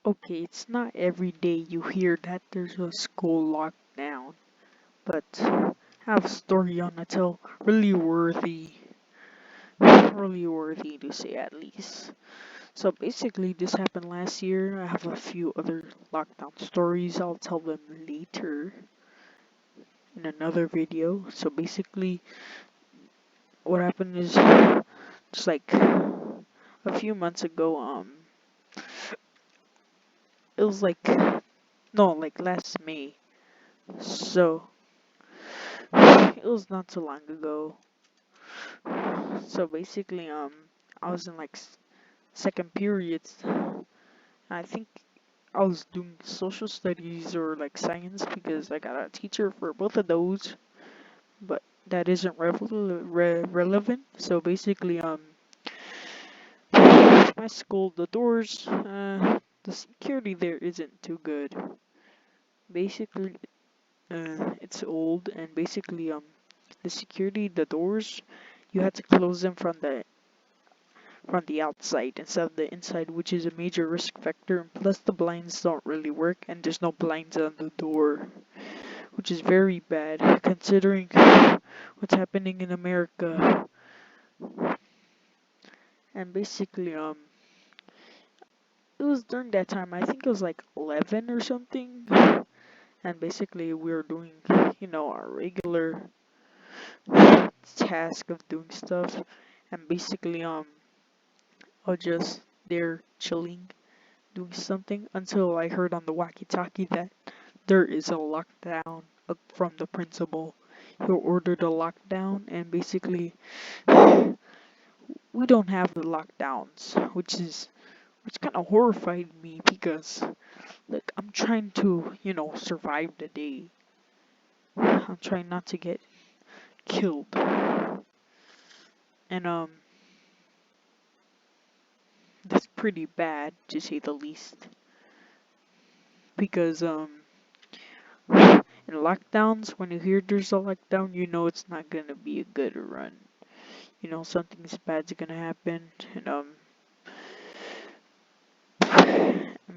Okay, it's not every day you hear that there's a school lockdown, but I have a story on to tell. Really worthy to say at least. So basically, this happened last year. I have a few other lockdown stories. I'll tell them later in another video. So basically, what happened is just like a few months ago. It was like no, like last May. So it was not too long ago. So basically, I was in like second periods. I think I was doing social studies or like science because I got a teacher for both of those, but that isn't relevant. So basically, my school, the doors, the security there isn't too good. Basically, it's old and basically, the security, the doors, you had to close them from the outside instead of the inside, which is a major risk factor. Plus, the blinds don't really work, and there's no blinds on the door, which is very bad considering what's happening in America. And basically, it was during that time. I think it was like 11 or something. And basically, we were doing, our regular task of doing stuff. And basically, I was just there chilling, doing something until I heard on the walkie-talkie that there is a lockdown from the principal. He ordered a lockdown, and basically, we don't have the lockdowns, which kind of horrified me because, like, I'm trying to, survive the day. I'm trying not to get killed, and that's pretty bad to say the least. Because in lockdowns, when you hear there's a lockdown, you know it's not gonna be a good run. You know something's bad's gonna happen, and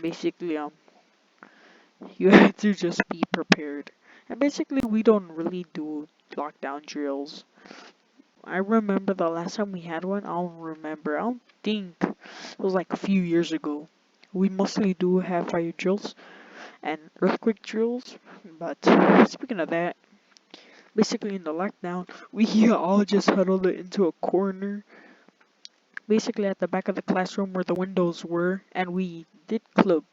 basically you have to just be prepared. And basically we don't really do lockdown drills. I remember the last time we had one. I don't remember. I don't think it was like a few years ago. We mostly do have fire drills and earthquake drills. But speaking of that, basically in the lockdown, we all just huddled into a corner, basically at the back of the classroom where the windows were, and we did put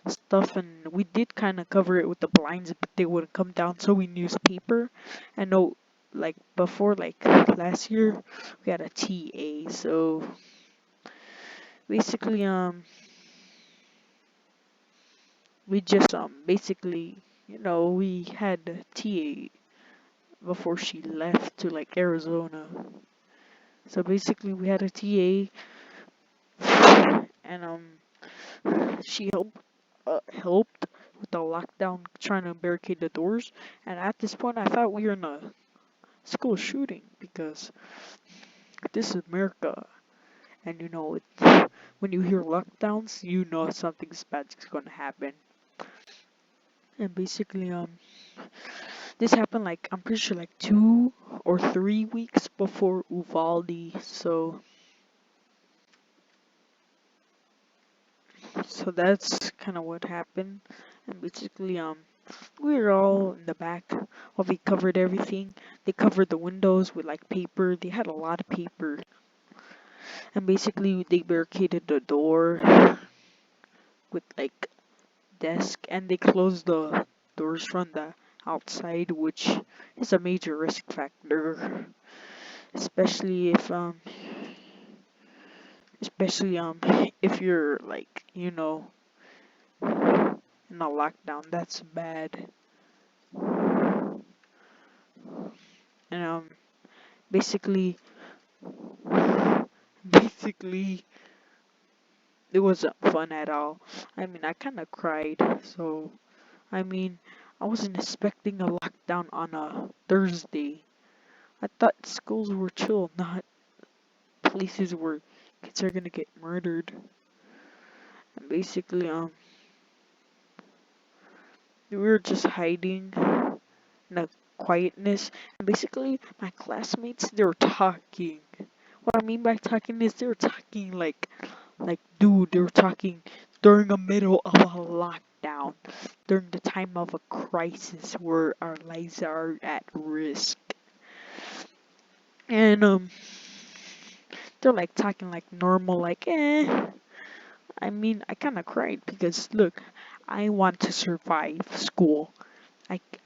stuff and we did kind of cover it with the blinds, but they wouldn't come down, so we used paper. I know, like before, like last year, we had a TA, so basically, we just basically, we had a TA before she left to like Arizona. So basically, we had a TA, and she helped with the lockdown, trying to barricade the doors. And at this point, I thought we were in a school shooting because this is America, and when you hear lockdowns, you know something's bad's gonna happen. And basically, this happened like I'm pretty sure like 2 or 3 weeks before Uvalde. So that's kind of what happened. And basically, we were all in the back while they covered everything. They covered the windows with like paper. They had a lot of paper. And basically, they barricaded the door with like desk, and they closed the doors from the outside, which is a major risk factor, especially if you're like in a lockdown. That's bad. And basically, basically, it wasn't fun at all. I mean, I kind of cried. So I mean, I wasn't expecting a lockdown on a Thursday. I thought schools were chill, not places where kids are gonna get murdered. And basically, we were just hiding in a quietness. And basically, my classmates, they were talking. What I mean by talking is they were talking dude, they were talking during the middle of a lockdown, during the time of a crisis where our lives are at risk. And they're like talking like normal, like I mean, I kind of cried because look, I want to survive school.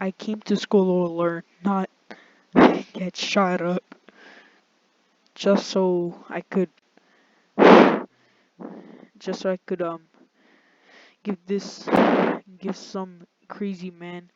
I came to school to learn, not get shot up, just so I could give this give some crazy man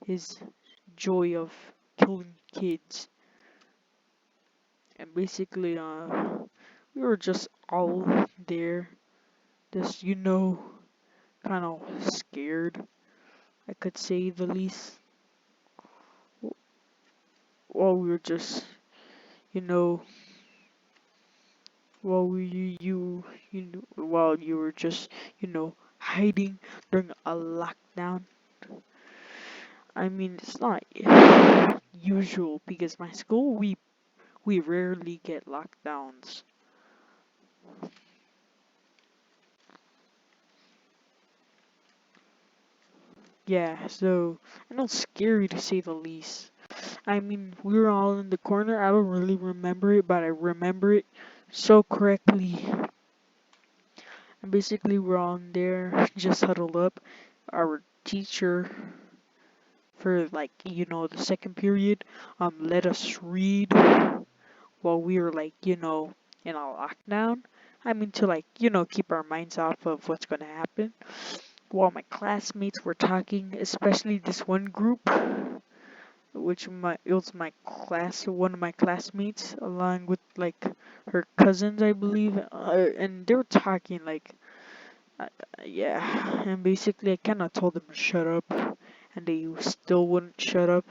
his joy of killing kids. And basically we were just all there, just kind of scared, I could say the least. While we were just you know while we while you were just hiding during a lockdown. I mean, it's not usual because my school we rarely get lockdowns. Yeah, so I know it's scary to say the least. I mean, we were all in the corner. I don't really remember it, but I remember it so correctly. And basically, we're all in there, just huddled up. Our teacher, for like the second period, let us read while we were in a lockdown. I mean, to keep our minds off of what's gonna happen. While my classmates were talking, especially this one group, which it was my class, one of my classmates, along with like her cousins, I believe, and they were talking uh, yeah, and basically I kind of told them to shut up, and they still wouldn't shut up,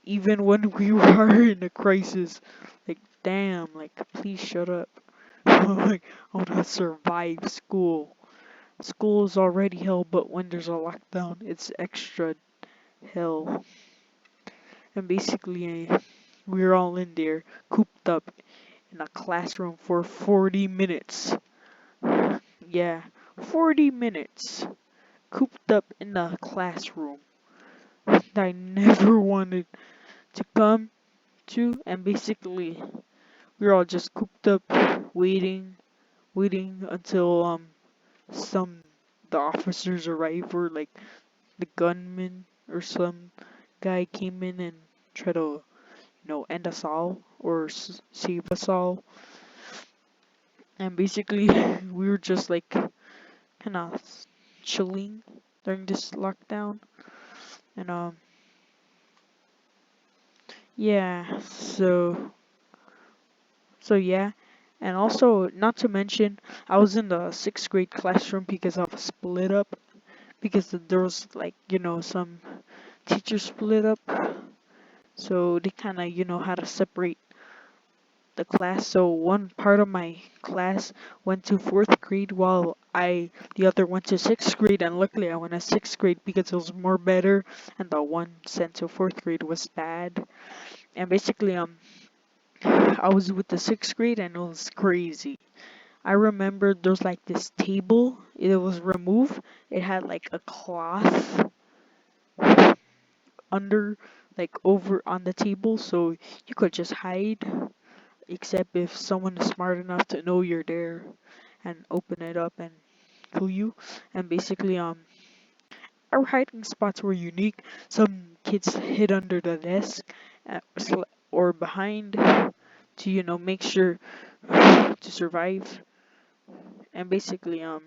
even when we were in a crisis. Like, damn, like please shut up. Like, I want to survive school. School is already hell, but when there's a lockdown, it's extra hell. And basically, we were all in there, cooped up in a classroom for 40 minutes. Yeah, 40 minutes. Cooped up in a classroom that I never wanted to come to. And basically, we were all just cooped up, waiting until some the officers arrived, or like the gunman or some guy came in and tried to end us all or save us all. And basically, we were just like kind of chilling during this lockdown. And yeah, so yeah. And also, not to mention, I was in the sixth grade classroom because I was split up. Because there was some teachers split up, so they kind of had to separate the class. So one part of my class went to fourth grade while the other went to sixth grade, and luckily I went to sixth grade because it was more better, and the one sent to fourth grade was bad. And basically, I was with the sixth grade and it was crazy. I remember there's like this table, it was removed, it had like a cloth under, like over on the table, so you could just hide, except if someone is smart enough to know you're there and open it up and kill you. And basically, our hiding spots were unique. Some kids hid under the desk, or behind, to make sure to survive. And basically, I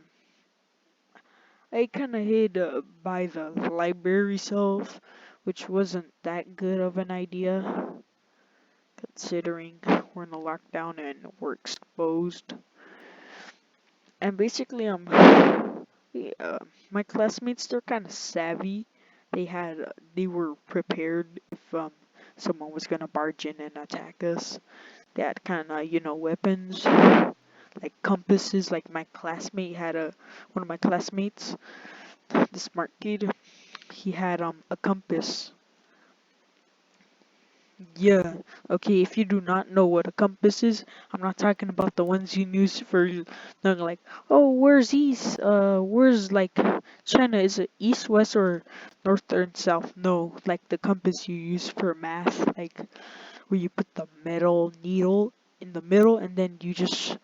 kind of hid by the library shelf, which wasn't that good of an idea considering we're in a lockdown and we're exposed. And basically, my classmates, they're kind of savvy. They were prepared if someone was gonna barge in and attack us. They had kind of weapons like compasses. Like my classmate had one of my classmates, the smart kid. He had a compass. Yeah. Okay, if you do not know what a compass is, I'm not talking about the ones you use for knowing like, oh, where's east? Where's like China? Is it east, west, or north or south? No, like the compass you use for math, like where you put the metal needle in the middle and then you just,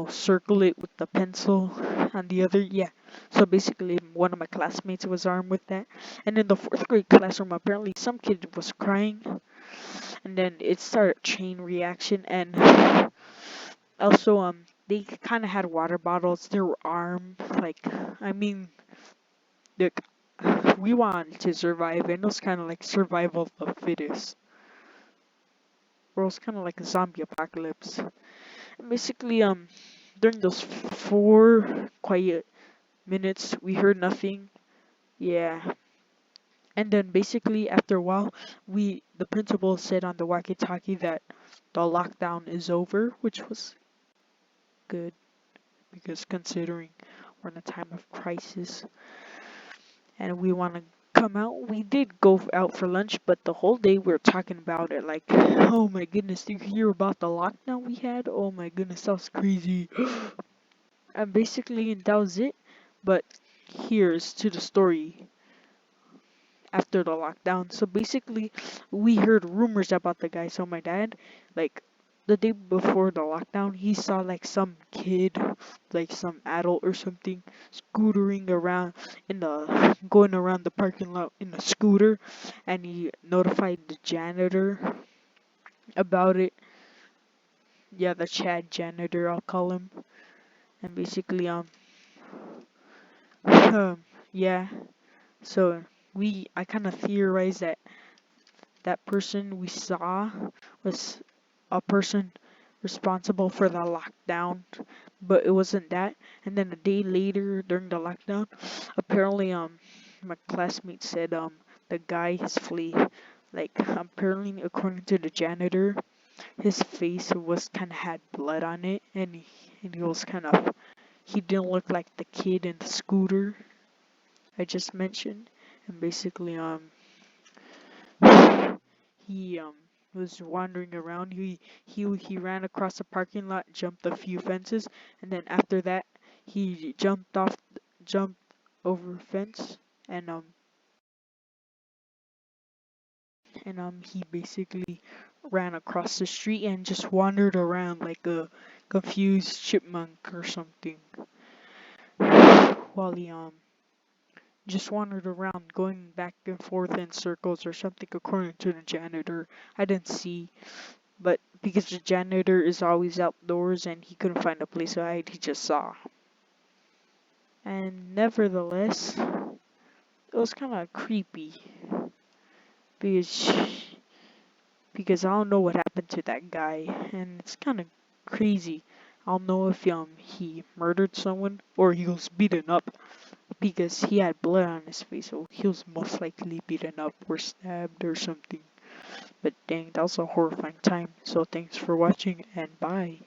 circle it with the pencil on the other. Yeah. So basically, one of my classmates was armed with that. And in the fourth grade classroom, apparently some kid was crying and then it started a chain reaction. And also they kind of had water bottles. They were armed. Like, I mean, look, we wanted to survive, and it was kind of like survival of the fittest. Or it was kind of like a zombie apocalypse. And basically, during those 4 quiet minutes, we heard nothing. Yeah. And then basically after a while, the principal said on the walkie-talkie that the lockdown is over, which was good because considering we're in a time of crisis and we want to come out, we did go out for lunch, but the whole day we were talking about it like, oh my goodness, did you hear about the lockdown we had? Oh my goodness, that was crazy. And basically that was it. But here's to the story after the lockdown. So basically, we heard rumors about the guy. So my dad, like the day before the lockdown, he saw like some kid, like some adult or something, scootering around going around the parking lot in a scooter, and he notified the janitor about it. Yeah, the Chad janitor, I'll call him. And basically, yeah. So I kind of theorized that that person we saw was a person responsible for the lockdown, but it wasn't that. And then a day later during the lockdown, apparently my classmate said the guy his flea, like apparently according to the janitor, his face was kind of had blood on it, and he was kind of, he didn't look like the kid in the scooter I just mentioned. And basically he was wandering around. He ran across the parking lot, jumped a few fences, and then after that he jumped over a fence, and he basically ran across the street and just wandered around like a confused chipmunk or something. While he just wandered around, going back and forth in circles or something, according to the janitor. I didn't see, but because the janitor is always outdoors and he couldn't find a place to hide, he just saw. And nevertheless, it was kind of creepy because I don't know what happened to that guy, and it's kind of crazy. I don't know if he murdered someone or he was beaten up because he had blood on his face, so he was most likely beaten up or stabbed or something. But dang, that was a horrifying time. So thanks for watching and bye.